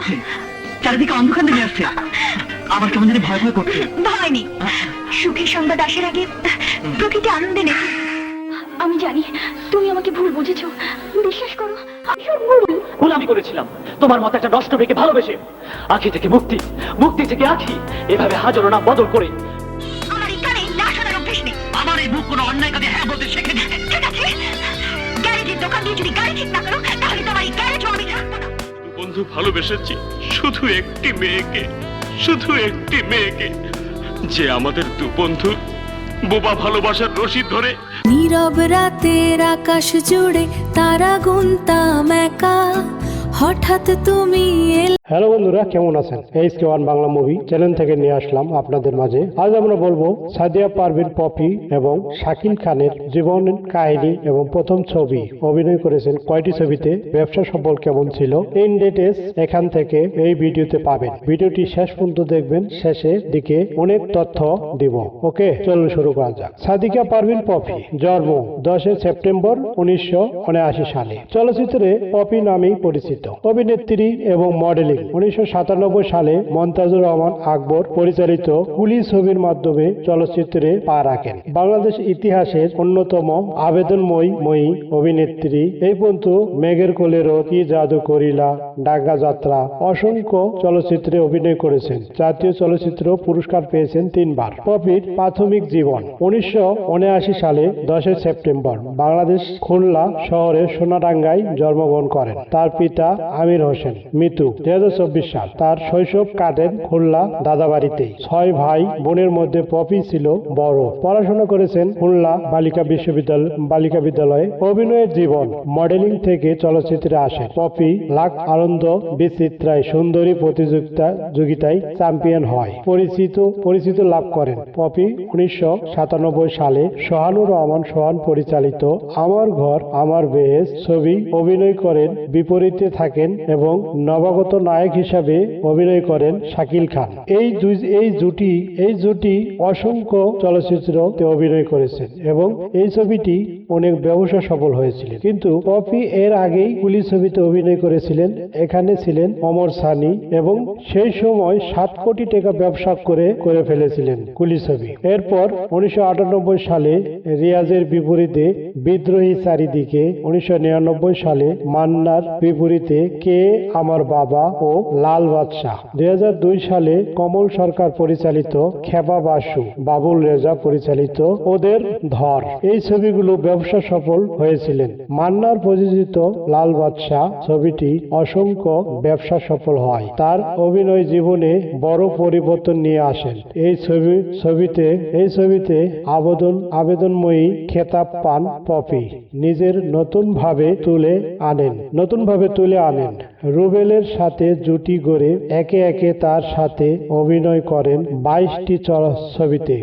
হচ্ছে, চারিদিকে অন্ধকার নেমে আসছে, আমার কেমন জানি ভয় ভয় করছে। ভয় নেই, সুখের সংবাদ আসার আগে প্রকৃতি আনন্দে নেই। আমি জানি তুমি আমাকে ভুল বুঝেছো, বিশ্বাস করো আমি সব ভুল আমি করেছিলাম তোমার মতো একটা নষ্ট মেয়েকে ভালোবেসে। আখি থেকে মুক্তি, মুক্তি থেকে আখি, এভাবে হাজারো নাম বদল করে। আমার এই কানে না শোনার অভ্যেস নেই। আমার এই মুখ কোনো অন্যায় কাজে হ্যাঁ বলতে শেখেনি। ঠিক আছে, গ্যারেজের দোকান দিয়ে যদি গাড়ি ঠিক না করো তাহলে তোমার এই গ্যারেজও আমি রাখবো না। বন্ধু ভালোবেসেছি শুধু একটি মেয়েকে, শুধু একটি মেয়েকে, যে আমাদের দু বন্ধু বোবা ভালোবাসার রশি ধরে। নীরব রাতের আকাশ জুড়ে তারা গুনতাম একা, হঠাৎ তুমি এলে। হ্যালো বন্ধুরা, কেমন আছেন? SK1 বাংলা মুভি চ্যানেল থেকে নিয়ে আসলাম আপনাদের মাঝে। আজ আমরা বলবো সাদিয়া পারভিন পপি এবং শাকিল খানের জীবন কাহিনী এবং প্রথম ছবি। অভিনয় করেছেন কয়টি ছবিতে, ব্যবসা সফল কেমন ছিল, ইন ডিটেইলস এখান থেকে এই ভিডিওতে পাবেন। ভিডিওটি শেষ পর্যন্ত দেখবেন, শেষে দিকে অনেক তথ্য দিব। ওকে, চলুন শুরু করা যাক। সাদিকা পারভিন পপি জন্ম 10 সেপ্টেম্বর 1979 সালে। চলচ্চিত্রে পপি নামেই পরিচিত। অভিনেত্রী এবং মডেলিং। 1997 সালে মন্তাজুর রহমান আকবর পরিচালিত কুলি ছবির মাধ্যমে চলচ্চিত্রে পা রাখেন। বাংলাদেশ ইতিহাসের অন্যতম আবেদনময়ী অভিনেত্রী। এই পর্যন্ত মেঘের কোলে রোদ, কি জাদু করিলা, ডাঙ্গা যাত্রা, অসংখ্য চলচ্চিত্রে অভিনয় করেছেন। জাতীয় চলচ্চিত্র পুরস্কার পেয়েছেন 3 বার। পপির প্রাথমিক জীবন। 1979 সালে 10 সেপ্টেম্বর বাংলাদেশ খুলনা শহরের সোনাডাঙ্গায় জন্মগ্রহণ করেন। তার পিতা আমির হোসেন। মৃত্যু 2024 সাল। তার শৈশব কাটেন খুলনা দাদাবাড়িতে। 6 ভাই বোনের মধ্যে পপি ছিল বড়। পড়াশোনা করেছেন খুলনা বালিকা বিদ্যালয়ে। অভিনয়ের জীবন। মডেলিং থেকে চলচ্চিত্রে আসেন। পপি লাখ আনন্দ বিচিত্রায় সুন্দরী প্রতিযোগিতায় চ্যাম্পিয়ন হয়। পরিচিত লাভ করেন। পপি 1997 সালে সোহানুর রহমান সোহান পরিচালিত আমার ঘর আমার বেহেশ ছবি অভিনয় করেন। বিপরীতে থাকেন এবং নবাগত নায়ক হিসাবে অভিনয় করেন শাকিল খান। এই জুটি অসংখ্য চলচ্চিত্রতে অভিনয় করেছেন এবং এই ছবিটি অনেক ব্যবসা সফল হয়েছিল। কিন্তু পপি এর আগেই কুলি ছবিতে অভিনয় করেছিলেন। এখানে ছিলেন অমর সানি এবং সেই সময় 7 কোটি টাকা ব্যবসা করে ফেলেছিলেন কুলি ছবি। এরপর 1998 সালে রিয়াজের বিপরীতে বিদ্রোহী চারিদিকে, 1999 সালে মান্নার বিপরীতে কে আমার বাবা ও লাল বাদশাহ, 2002 সালে কমল সরকার পরিচালিত খেপা বাসু, বাবুল রেজা পরিচালিত ওদের ধর। এই ছবিগুলো ব্যবসা সফল হয়েছিলেন। মান্নার প্রযোজিত লাল বাদশাহ ছবিটি অসংখ্য ব্যবসা সফল হয়। তার অভিনয় জীবনে বড় পরিবর্তন নিয়ে আসেন। এই ছবিতে আবেদনময়ী খেতাব পান পপি। নিজের নতুনভাবে তুলে আনেন। রুবেলের সাথে জুটি গড়ে একে একে তার সাথে অভিনয় করেন 22টি ছবিতে।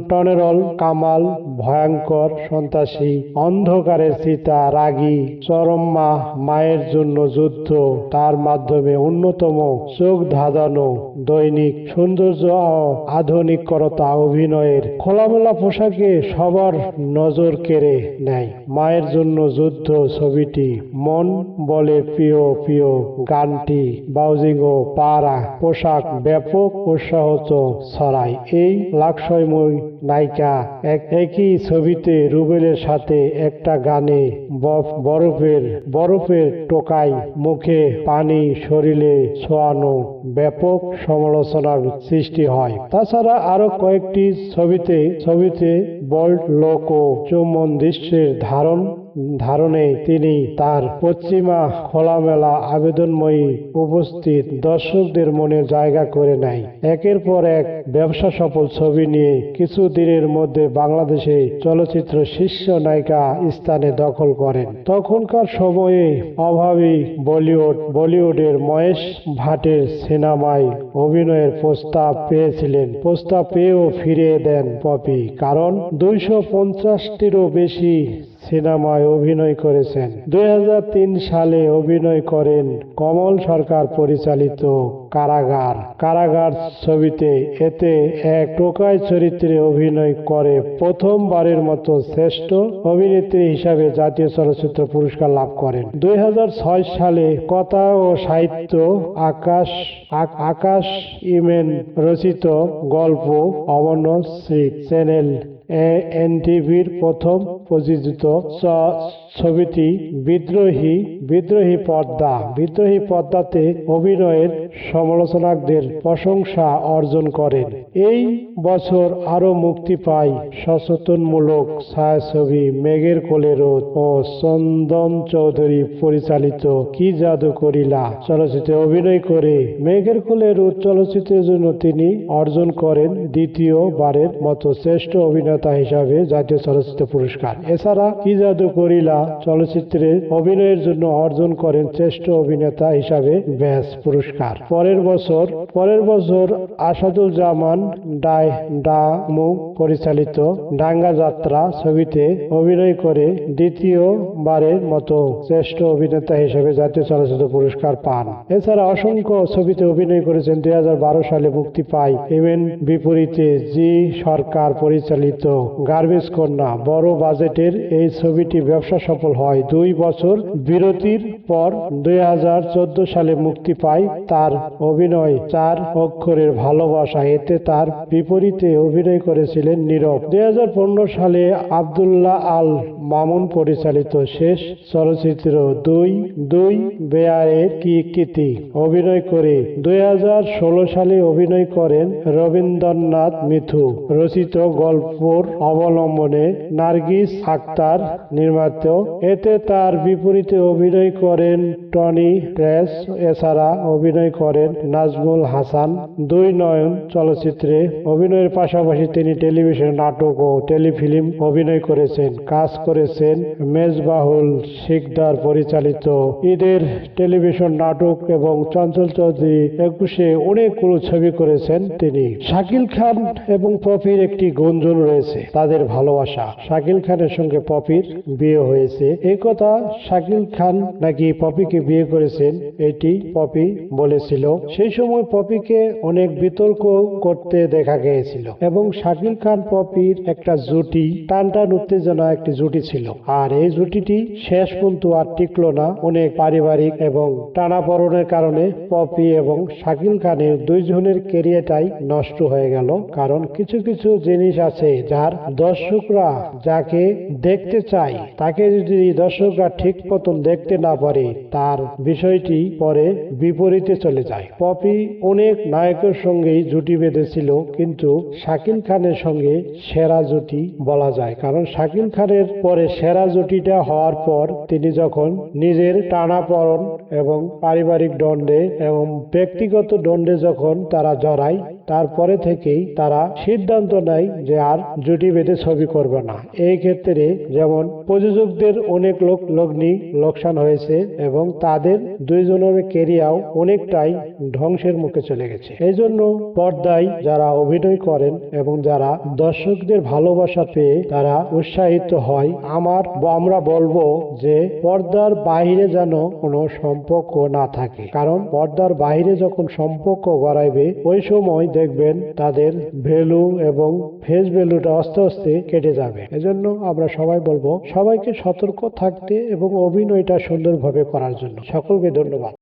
টনেরল, কামাল, ভয়ঙ্কর, সন্ত্রাসী, অন্ধকারের চিতা, রাগী, চরম মায়ের জন্য যুদ্ধ। তার মাধ্যমে অন্যতম চোখ ধাঁধানো দৈনিক সৌন্দর্য ও আধুনিকতা। অভিনয়ের খোলামেলা পোশাকে সবার নজর কেড়ে নেয়। মায়ের জন্য যুদ্ধ ছবিটি মন বলে প্রিয় গানটি বাউজিং ও পাড়া পোশাক ব্যাপক উৎসাহ ছড়ায়। এই লাক্সয়ময় নায়িকা একই ছবিতে রুবেলের সাথে একটা গানে বরফের টোকায় মুখে পানি শরীরে ছোঁয়ানো ব্যাপক সমালোচনার সৃষ্টি হয়। তাছাড়া আরো কয়েকটি ছবিতে বোল্ড লোক ও চুম্বন দৃশ্যের ধারণে তিনি তার পশ্চিমা খোলামেলা আবেদনময়ী উপস্থিত দর্শকদের মনে জায়গা করে নেয়। একের পর এক ব্যবসা সফল ছবি নিয়ে কিছুদিনের মধ্যে বাংলাদেশে চলচ্চিত্র শীর্ষ নায়িকা স্থানে দখল করেন। তখনকার সময়ে অভাবী বলিউডের মহেশ ভাটের সিনেমায় অভিনয়ের প্রস্তাব পেয়েও ফিরিয়ে দেন পপি। কারণ 250টিরও বেশি সিনেমায় অভিনয় করেছেন। 2003 সালে অভিনয় করেন কমল সরকার পরিচালিত কারাগার। কারাগার ছবিতে এতে এক টোকাই চরিত্রে অভিনয় করে প্রথমবারের মতো শ্রেষ্ঠ অভিনেত্রী হিসাবে জাতীয় চলচ্চিত্র পুরস্কার লাভ করেন। 2006 সালে কথা ও সাহিত্য আকাশ ইমেন রচিত গল্প অবন্য শ্রী চ্যানেল এনটিভির প্রথম প্রযোজিত ছবিটি বিদ্রোহী পর্দাতে অভিনয়ের সমালোচকদের প্রশংসা অর্জন করেন। এই বছর আরো মুক্তি পায় সচেতনমূলক ছায়াছবি মেঘের কোলে রোদ ও চন্দন চৌধুরী পরিচালিত কি জাদু করিলা চলচ্চিত্রে অভিনয় করে মেঘের কোলে রোদ চলচ্চিত্রের জন্য তিনি অর্জন করেন দ্বিতীয়বারের মতো শ্রেষ্ঠ অভিনেতা হিসাবে জাতীয় চলচ্চিত্র পুরস্কার। এছাড়া কি জাদু করিলা চলচ্চিত্রে অভিনয়ের জন্য অর্জন করেন শ্রেষ্ঠ অভিনেতা হিসাবে ব্যাস পুরস্কার। পরের বছর আসাদুজ্জামান ডামু পরিচালিত ডাঙ্গা যাত্রা ছবিতে অভিনয় করে দ্বিতীয়বারের মতো শ্রেষ্ঠ অভিনেতা হিসেবে জাতীয় চলচ্চিত্র পুরস্কার পান। এছাড়া অসংখ্য ছবিতে অভিনয় করেছেন। 2012 সালে মুক্তি পায় এমএন বিপরীতে জি সরকার পরিচালিত গার্বেজ কন্যা। বড় বাজেটের এই ছবিটি ব্যবসা সফল হয়। 2 বছর বিরতির পর 2014 সালে মুক্তি পায় তার অভিনয় 4 অক্ষরের ভালোবাসা। এতে তার বিপরীতে অভিনয় করেছিলেন নীরব। 2015 সালে আব্দুল্লাহ আল মামুন পরিচালিত শেষ চলচ্চিত্র দুই বেয়ারের কীর্তি অভিনয় করে 2016 সালে অভিনয় করেন রবীন্দ্রনাথ মিথু রচিত গল্পর অবলম্বনে নার্গিস আক্তার নির্মিত। এতে তার বিপরীতে অভিনয় করেন টনি প্রেস। এছাড়া অভিনয় করেন নাজমুল হাসান। 2 নয়ন চলচ্চিত্রে অভিনয়ের পাশাপাশি তিনি টেলিভিশন নাটক ও টেলিফিল্ম অভিনয় করেছেন। কাজ করেছেন মেজবাহুল শিকদার পরিচালিত ঈদের টেলিভিশন নাটক এবং চঞ্চল চৌধুরী 21-এ অনেকগুলো ছবি করেছেন তিনি। শাকিল খান এবং পপির একটি গুঞ্জন রয়েছে তাদের ভালোবাসা। শাকিল খানের সঙ্গে পপির বিয়ে হয়েছে এই কথা শাকিল খান নাকি পপিকে বিয়ে করেছেন এটি পপি বলেছিল। সেই সময় পপিকে অনেক বিতর্ক করতে দেখা গিয়েছিল এবং শাকিল খান পপির একটা জুটি টানটান উত্তেজনা একটি জুটি ছিল। আর এই জুটিটি শেষ পর্যন্ত আর টিকলো না। অনেক পারিবারিক এবং টানাপোড়েনের কারণে পপি এবং শাকিল খানের দুইজনের ক্যারিয়ারটাই নষ্ট হয়ে গেল। কারণ কিছু কিছু জিনিস আছে যার দর্শকরা যাকে দেখতে চায় তাকে যদি দর্শকরা ঠিক মতন দেখতে না পারে তার বিষয়টি পরে বিপরীতে চলে যায়। পপি অনেক নায়কের সঙ্গেই জুটি বেঁধেছিল কিন্তু শাকিল খানের সঙ্গে সেরা জুটি বলা যায়। কারণ শাকিল খানের পরে সেরা জুটিটা হওয়ার পর তিনি যখন নিজের টানাপোড়েন এবং পারিবারিক দ্বন্দ্বে এবং ব্যক্তিগত দ্বন্দ্বে যখন তারা জড়ায় তারপরে থেকেই তারা সিদ্ধান্ত নেয় যে আর জুটি বেঁধে ছবি করবে না। এই ক্ষেত্রে যেমন প্রযোজকদের অনেক লগ্নি লোকসান হয়েছে এবং তাদের দুইজনের ক্যারিয়ার অনেকটাই ধ্বংসের মুখে চলে গেছে। এই জন্য পর্দায় যারা অভিনয় করেন এবং যারা দর্শকদের ভালোবাসা পেয়ে তারা উৎসাহিত হয় আমরা বলবো যে পর্দার বাইরে যেন কোনো সম্পর্ক না থাকে। কারণ পর্দার বাইরে যখন সম্পর্ক গড়াইবে ওই সময় দেখবেন তাদের ভ্যালু এবং ফেস ভ্যালুটা আস্তে আস্তে কেটে যাবে। এজন্য আমরা সবাই বলবো সবাইকে সতর্ক থাকতে এবং অভিনয়টা সুন্দরভাবে করার জন্য। সকলকে ধন্যবাদ।